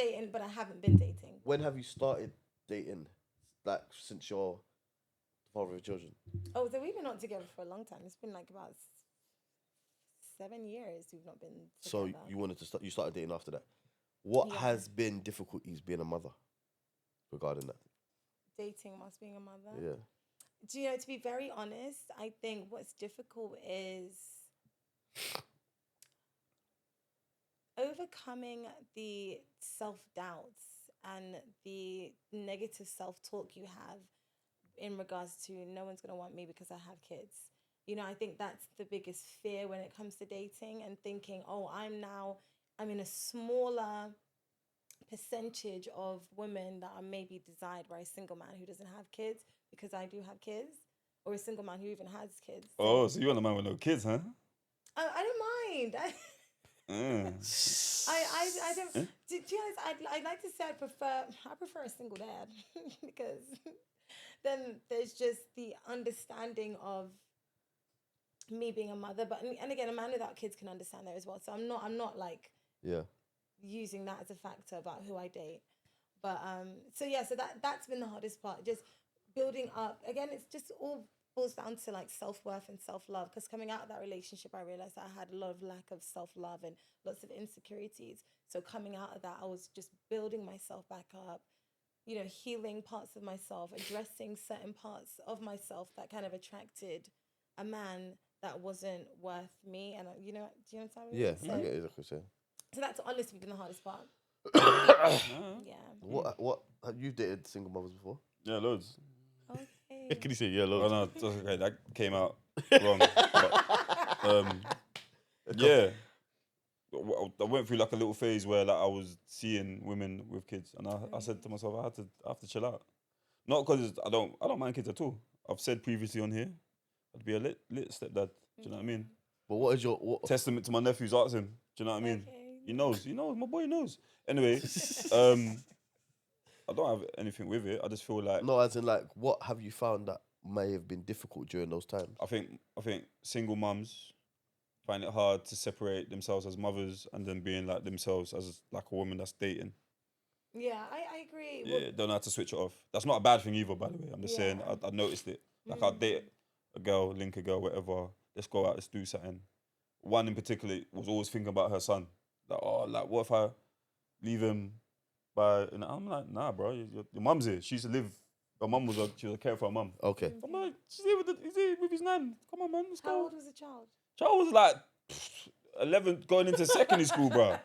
dating, but I haven't been dating. When have you started dating? Like since you're the father of children? Oh, so we've been not together for a long time. It's been like about 7 years we've not been So together. you wanted to start. You started dating after that. What Yeah. has been difficulties being a mother regarding that? Dating whilst being a mother. Yeah. Do you know, to be very honest, I think what's difficult is overcoming the self-doubts and the negative self-talk you have in regards to no one's going to want me because I have kids. You know, I think that's the biggest fear when it comes to dating and thinking, oh, I'm in a smaller percentage of women that are maybe desired by a single man who doesn't have kids because I do have kids, or a single man who even has kids. Oh, so you want a man with no kids, huh? I don't mind. I don't. Eh? Do you know? I'd like to say I prefer a single dad because then there's just the understanding of me being a mother. But and again, a man without kids can understand that as well. So I'm not like using that as a factor about who I date. But so yeah, so that's been the hardest part. Just building up. Again, it's just all boils down to like self-worth and self-love, because coming out of that relationship I realized that I had a lot of lack of self-love and lots of insecurities. So coming out of that, I was just building myself back up, you know, healing parts of myself, addressing certain parts of myself that kind of attracted a man that wasn't worth me. And you know, do you know what I mean? Yeah, So, I get it. Like so that's honestly been the hardest part. Yeah. What have you dated single mothers before? Yeah, loads. Okay. Can you say yeah, Oh loads? no, that's okay. That came out wrong. But, yeah, I went through like a little phase where like I was seeing women with kids, and I said to myself, I have to chill out. Not because I don't mind kids at all. I've said previously on here, I'd be a lit stepdad. Do you know what I mean? But what is your Testament to my nephews. Ask him. Do you know what I mean? Okay. He knows. My boy knows. Anyway, I don't have anything with it. I just feel like no, as in like, what have you found that may have been difficult during those times? I think single mums find it hard to separate themselves as mothers and then being like themselves as like a woman that's dating. Yeah, I agree. Yeah, don't know how to switch it off. That's not a bad thing either, by the way. I'm just saying I noticed it. Like I'll date a girl, link a girl, whatever. Let's go out, let's do something. One in particular was always thinking about her son. Like, oh, like what if I leave him by? And I'm like, nah, bro. Your mum's here. She used to live. Her mum she was a carer for her mum. Okay. I'm like, she's here he's here with his nan. Come on, man, let's go. How old was the child? Child was like 11, going into secondary school, bro.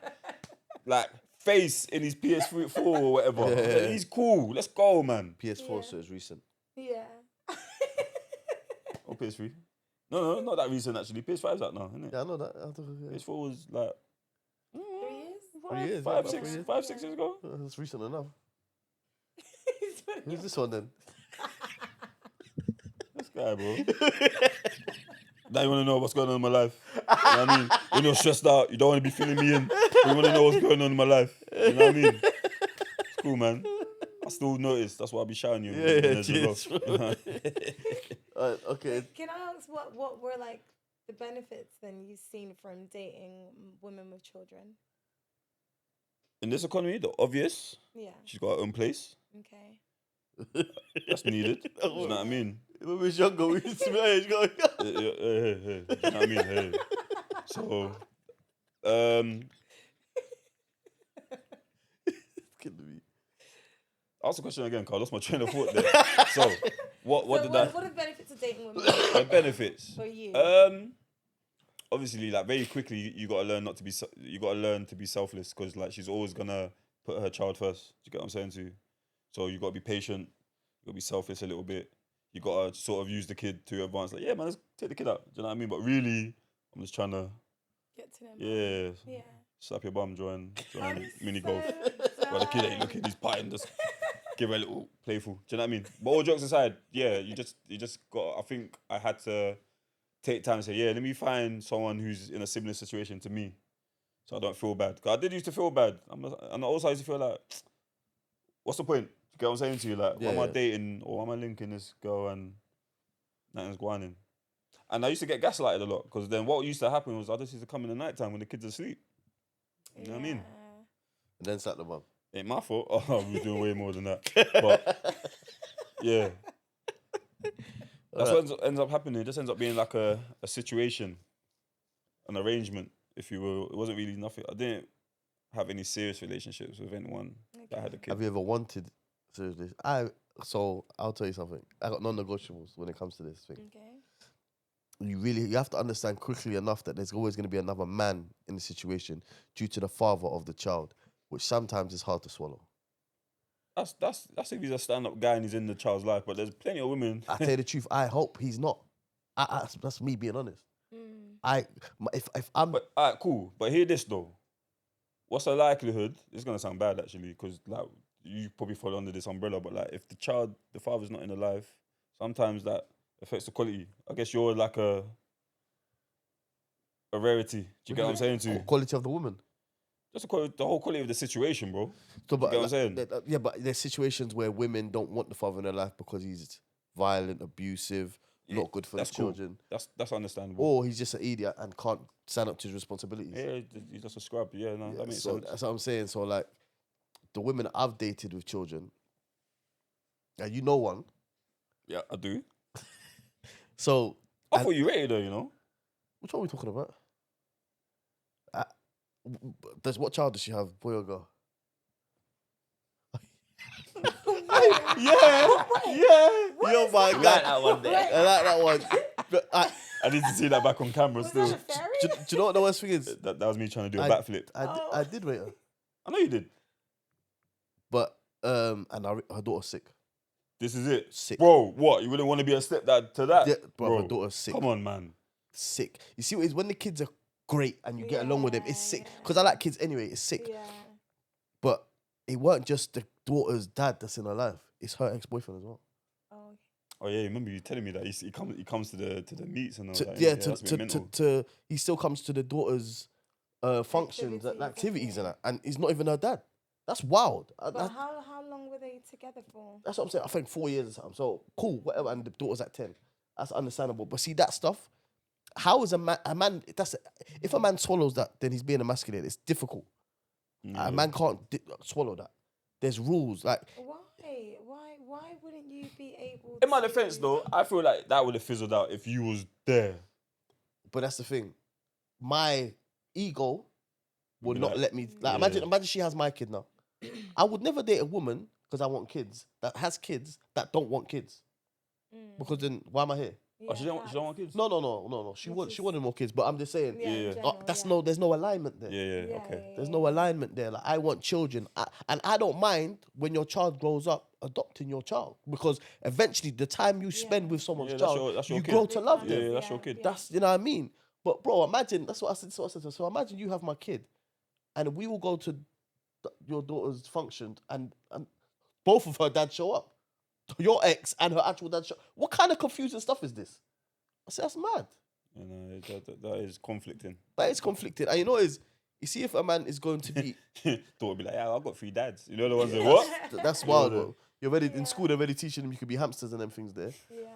Like face in his PS4 or whatever. I was like, he's cool. Let's go, man. PS4, so it's recent. Yeah. Or PS3. No, not that recent actually. PS5's out now, isn't it? Yeah, I know that. PS4 was like 3 years? 3 years, 6 years ago. That's recent enough. Who's this one then? This guy, bro. Now you want to know what's going on in my life. You know what I mean? When you're stressed out, you don't want to be filling me in. You want to know what's going on in my life. You know what I mean? It's cool, man. I still notice. That's why I'll be shouting you. Cheers. Okay. Can I ask what were like the benefits then you've seen from dating women with children? In this economy, the obvious. Yeah. She's got her own place. Okay. That's needed. You know what I mean? When we was younger, we used to be hey. Hey. You know what I mean? Hey. So, ask the question again, Carl. I lost my train of thought there. So, what are the benefits of dating women? the benefits For you? Obviously, like very quickly, you gotta learn you gotta learn to be selfless, because like she's always gonna put her child first. Do you get what I'm saying to you? So you gotta be patient. You gotta be selfless a little bit. You gotta sort of use the kid to advance. Like, yeah, man, let's take the kid out. Do you know what I mean? But really, I'm just trying to Get to them. yeah. Slap your bum, join mini golf. So While the kid ain't looking, he's partying, just give her a little playful. Do you know what I mean? But all jokes aside, yeah, you just got. I think I had to take time to say, yeah, let me find someone who's in a similar situation to me, so I don't feel bad. Cause I did used to feel bad, and I also used to feel like, what's the point? You get what I'm saying to you? Like, why am I dating or why am I linking this girl and nothing's going in? And I used to get gaslighted a lot, because then what used to happen was I just used to come in the night time when the kids are asleep. You know what I mean? And then slap the mum. Ain't my fault. Oh, we're doing way more than that. But yeah, that's what ends up happening. It just ends up being like a situation, an arrangement, if you will. It wasn't really nothing. I didn't have any serious relationships with anyone that had a kid. Have you ever wanted seriously? So I'll tell you something. I got non-negotiables when it comes to this thing. Okay. You have to understand quickly enough that there's always going to be another man in the situation due to the father of the child, which sometimes is hard to swallow. That's if he's a stand-up guy and he's in the child's life. But there's plenty of women. I tell you the truth, I hope he's not. That's me being honest. If I'm, But alright, cool. But hear this though. What's the likelihood? It's gonna sound bad actually, because like you probably fall under this umbrella. But like, if the father's not in the life, sometimes that affects the quality. I guess you're like a rarity. Do you get what I'm saying to you? quality of the woman. Just the whole quality of the situation, bro. So, Do you get what I'm saying? Yeah, but there's situations where women don't want the father in their life because he's violent, abusive, not good for the children. Cool. That's understandable. Or he's just an idiot and can't stand up to his responsibilities. Yeah, he's just a scrub. Yeah, no, that makes sense. That's what I'm saying. So like, the women I've dated with children, and you know one. Yeah, I do. So I thought you rated her, you know. Which one are we talking about? What child does she have, boy or girl? Yeah. Yo, my God. Like that one there. I like that one. But I need to see that back on camera still. Was that a fairy? do you know what the worst thing is? That was me trying to do a backflip. I did rate her. I know you did. But, and her daughter's sick. This is it. Sick. Bro, what? You wouldn't want to be a stepdad to that? Yeah, bro, her daughter's sick. Come on, man. Sick. You see what it is? When the kids are great and you get along with them, it's sick. Because I like kids anyway, it's sick. Yeah. But it weren't just the daughter's dad that's in her life. It's her ex-boyfriend as well. Oh yeah, remember you telling me that he comes to the meets and all that. Yeah, that's a bit mental. he still comes to the daughter's functions and activities and he's not even her dad. That's wild. But how long were they together for? That's what I'm saying. I think 4 years or something. So cool, whatever. And the daughter's at 10. That's understandable. But see that stuff. How is a man? If a man swallows that, then he's being emasculated. It's difficult. A man can't swallow that. There's rules. Like why wouldn't you be able? In my defense, though, I feel like that would have fizzled out if you was there. But that's the thing. My ego would not let me. Like, imagine she has my kid now. I would never date a woman because I want kids that has kids that don't want kids. Because then why am I here? Yeah, she don't want kids. No. She wanted more kids, but I'm just saying. There's no alignment there. Yeah. Okay. There's no alignment there. Like, I want children, and I don't mind when your child grows up adopting your child, because eventually the time you spend with someone's child, that's your you kid. grow to love them. Yeah, that's your kid. That's, you know what I mean. But bro, imagine, that's what I said. So imagine you have my kid, and we will go to your daughter's function, and both of her dads show up. Your ex and her actual dad show. What kind of confusing stuff is this? I said, that's mad. You know, that is conflicting. That is conflicted. And you know what is, you see if a man is going to be... Thought would be like, yeah, I've got 3 dads. You know the ones that, what? That's wild, bro. You're already in school, they're already teaching them you could be hamsters and them things there. Yeah.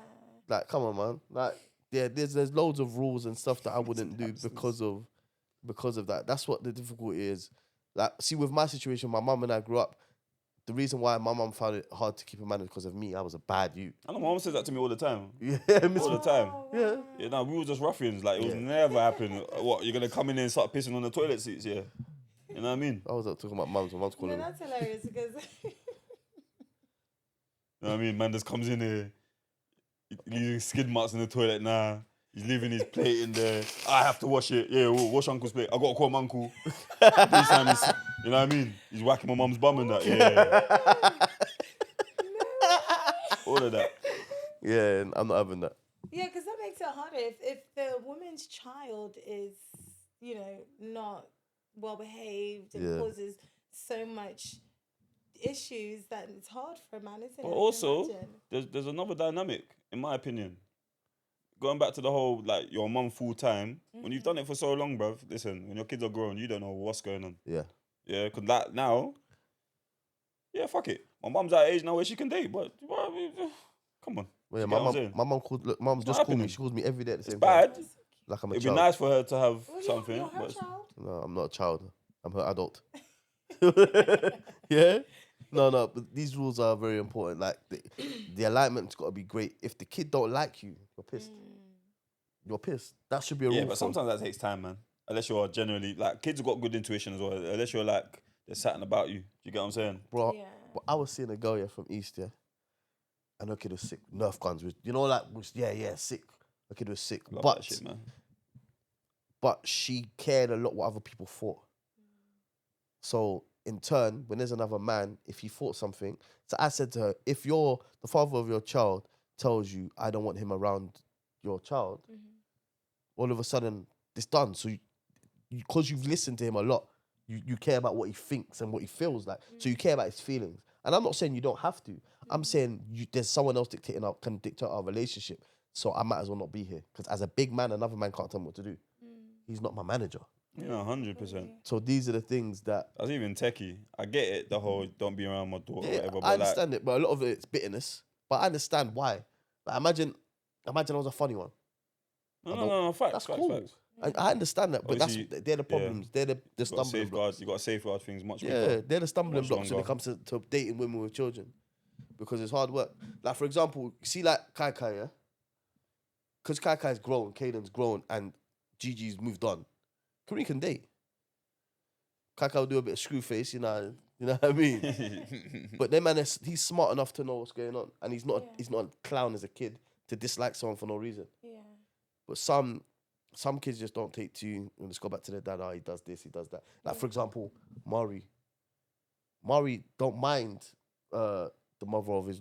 Like, come on, man. Like, yeah, there's loads of rules and stuff that I wouldn't do because of that. That's what the difficulty is. Like, see, with my situation, my mum and I grew up. The reason why my mum found it hard to keep a man is because of me. I was a bad youth. I know my mum says that to me all the time. Yeah, all the time. Yeah. No, we were just ruffians. Like, it would never happen. What, you're gonna come in there and start pissing on the toilet seats? Yeah. You know what I mean? I was talking about mums. My mum's calling me. That's hilarious because. You know what I mean? Man just comes in here, leaving skid marks in the toilet now. He's leaving his plate in there. I have to wash it. Yeah, wash uncle's plate. I got to call my uncle. This time you know what I mean? He's whacking my mum's bum and that. Yeah. All of that. Yeah, I'm not having that. Yeah, because that makes it harder. If the woman's child is, not well behaved and causes so much issues, that it's hard for a man, isn't it? But also, there's another dynamic, in my opinion. Going back to the whole, like, your mum full time, when you've done it for so long, bruv, listen, when your kids are grown, you don't know what's going on. Yeah. Yeah, because that now, yeah, fuck it. My mum's at an age now where she can date, but come on. Well, yeah, my mum called. Look, mum just called me. She calls me every day at the same time. Bad. Like I'm a It'd child. be nice for her to have something. You're her But child. No, I'm not a child. I'm her adult. Yeah. No. But these rules are very important. Like the alignment's got to be great. If the kid don't like you, you're pissed. You're pissed. That should be a Yeah, rule. but for sometimes that takes time, man. Unless you're generally like kids have got good intuition as well. Unless you're like there's something about you. Do you get what I'm saying? bro. Yeah. But I was seeing a girl from East, yeah, and her kid was sick. Nerf guns, sick. Her kid was sick, Love but that shit, man. she cared a lot what other people thought. So in turn, when there's another man, if he thought something, so I said to her, if the father of your child tells you, I don't want him around your child, all of a sudden it's done. So because you've listened to him a lot, you care about what he thinks and what he feels like. So you care about his feelings. And I'm not saying you don't have to. I'm saying there's someone else can dictate our relationship. So I might as well not be here. Because as a big man, another man can't tell me what to do. He's not my manager. Yeah, 100%. So these are the things that... That's even techie. I get it, the whole don't be around my daughter or whatever. But I understand it, but a lot of it's bitterness. But I understand why. Like, imagine I was a funny one. No, facts. That's facts, cool. facts. I understand that, but Obviously, they're the problems. They're the You got to stumbling blocks. You got to safeguard things much Yeah, quicker. they're the stumbling Much blocks when it longer. comes to dating women with children. Because it's hard work. Like, for example, see like Kai, yeah? Because Kai's grown, Caden's grown, and Gigi's moved on. Kareem can date. Kai will do a bit of screw face, you know what I mean? But then, man, he's smart enough to know what's going on. And he's not a clown as a kid to dislike someone for no reason. Yeah. But some kids just don't take to you and just go back to their dad. Oh, he does this, he does that. Like, for example, Mari don't mind the father of his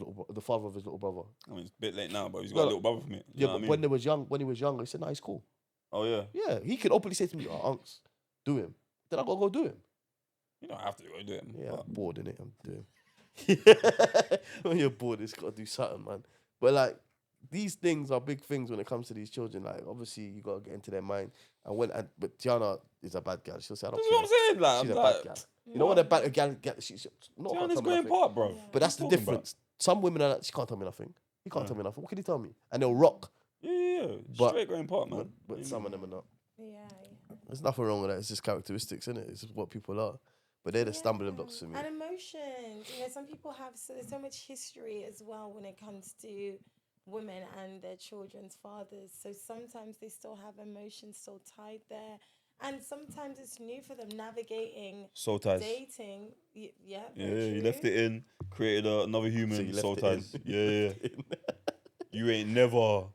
little brother. I mean, it's a bit late now, but he's got a little brother from it. Yeah, but when he was young, he said, "No, he's cool." Oh yeah. Yeah, he could openly say to me, "Oh, unks, do him." Then I gotta go do him. You don't have to go do it. Yeah, but- I'm bored in it. I'm doing. When you're bored, it's gotta do something, man. But like, these things are big things when it comes to these children. Like, obviously, you gotta get into their mind. But Tiana is a bad girl. She'll say, "I don't That's care." what I'm saying. Like, She's a like, bad girl. You know when a bad girl get, she's not gonna Tiana's tell me going nothing. part, bro. But that's the difference. Some women are like, she can't tell me nothing. He can't tell me nothing. What can he tell me? And they'll rock. Yeah. But- Straight going part, man. But some of them are not. Yeah. There's nothing wrong with that. It's just characteristics, isn't it? It's just what people are. But they're the stumbling blocks for me. And emotions. Some people have there's so much history as well when it comes to women and their children's fathers. So sometimes they still have emotions still tied there. And sometimes it's new for them navigating Soul ties. dating. Yeah. Yeah, very you true. left it in, created another So human, you left soul it ties. in. Yeah. You ain't never